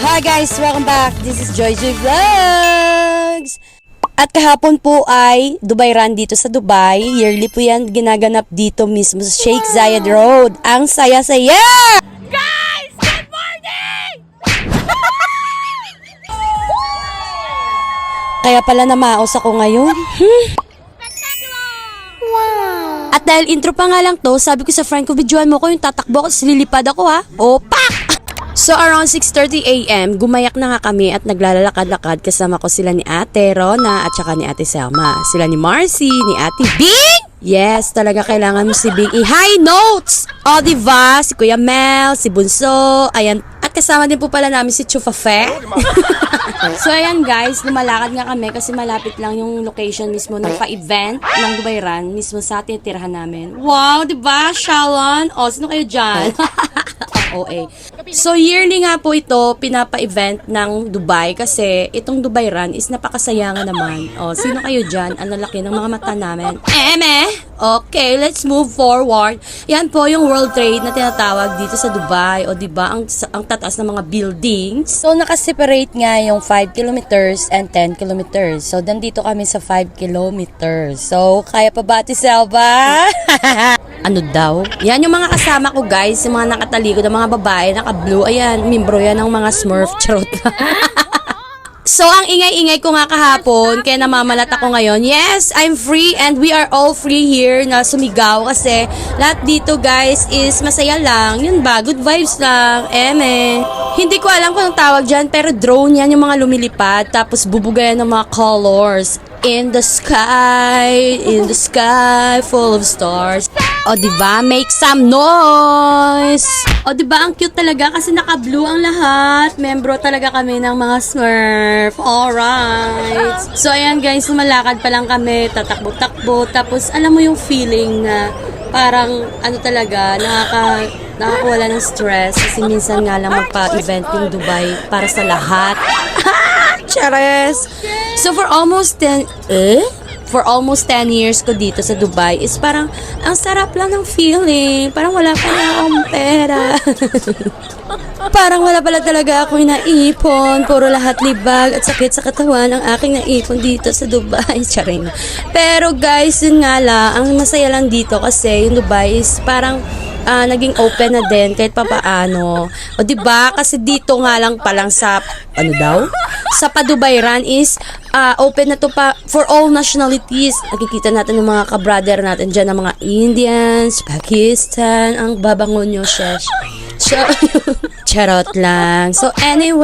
Hi guys! Welcome back! This is Joy Joy Vlogs! At kahapon po ay Dubai Run dito sa Dubai. Yearly po yan ginaganap dito mismo sa Sheikh Zayed Road. Ang saya-saya! Guys! Good morning! Kaya pala namaos ako ngayon. Wow! At dahil intro pa nga lang to, sabi ko sa friend ko, videoan mo ko yung tatakbo ako, sililipad ako ha. O, pak! So around 6:30 AM, gumayak na nga kami at naglalakad-lakad kasama ko sila ni Ate Rona at saka ni Ate Selma. Sila ni Marcy, ni Ate Bing! Yes, talaga kailangan mo si Bing i-high notes! O diba, si Kuya Mel, si Bunso, ayan. At kasama din po pala namin si Chufafe. So ayan guys, lumalakad nga kami kasi malapit lang yung location mismo ng pa-event ng Dubai Run mismo sa atin tirahan namin. Wow, diba, Shalon? O, sino kayo dyan? OA. So yearly nga po ito pinapa-event ng Dubai kasi itong Dubai Run is napakasaya nga naman. O, sino kayo dyan? Ang lalaki ng mga mata namin. Okay, let's move forward. Yan po yung World Trade na tinatawag dito sa Dubai. O diba, ang tataas ng mga buildings. So nakaseparate nga yung 5 kilometers and 10 kilometers. So nandito kami sa 5 kilometers. So kaya pa ba Ate Selva? Ano daw? Yan yung mga kasama ko guys, yung mga nakatalikod ng mga babae, naka-blue. Ayan, membro yan ng mga Smurf. Charot. So, ang ingay-ingay ko nga kahapon, kaya namamalat ako ngayon. Yes, I'm free and we are all free here na sumigaw kasi lahat dito guys is masaya lang. Yun ba? Good vibes lang. Hindi ko alam kung anong tawag dyan, pero drone yan yung mga lumilipad tapos bubugayan ng mga colors. In the sky, full of stars. O diba, make some noise. O diba, ang cute talaga kasi naka-blue ang lahat. Membro talaga kami ng mga Smurf. Alright. So ayan guys, lumalakad pa lang kami, tatakbo-takbo. Tapos alam mo yung feeling na parang ano talaga, nakakawala ng stress. Kasi minsan nga lang magpa-event yung Dubai para sa lahat. Chares! So for almost 10 years ko dito sa Dubai is parang ang sarap lang ng feeling. Parang wala pa na akong pera. Parang wala pala talaga ako naipon. Puro lahat libag at sakit sa katawan ang aking naipon dito sa Dubai. Charing. Pero guys, yun nga lang, ang masaya lang dito kasi yung Dubai is parang naging open na din kahit papaano. O diba? Kasi dito nga lang palang sa ano daw? Sa pa-Dubai Run is open na to pa for all nationalities. Nakikita natin yung mga ka-brother natin dyan, ng mga Indians, Pakistan, ang babangon nyo, shesh. Charot lang. So anyway,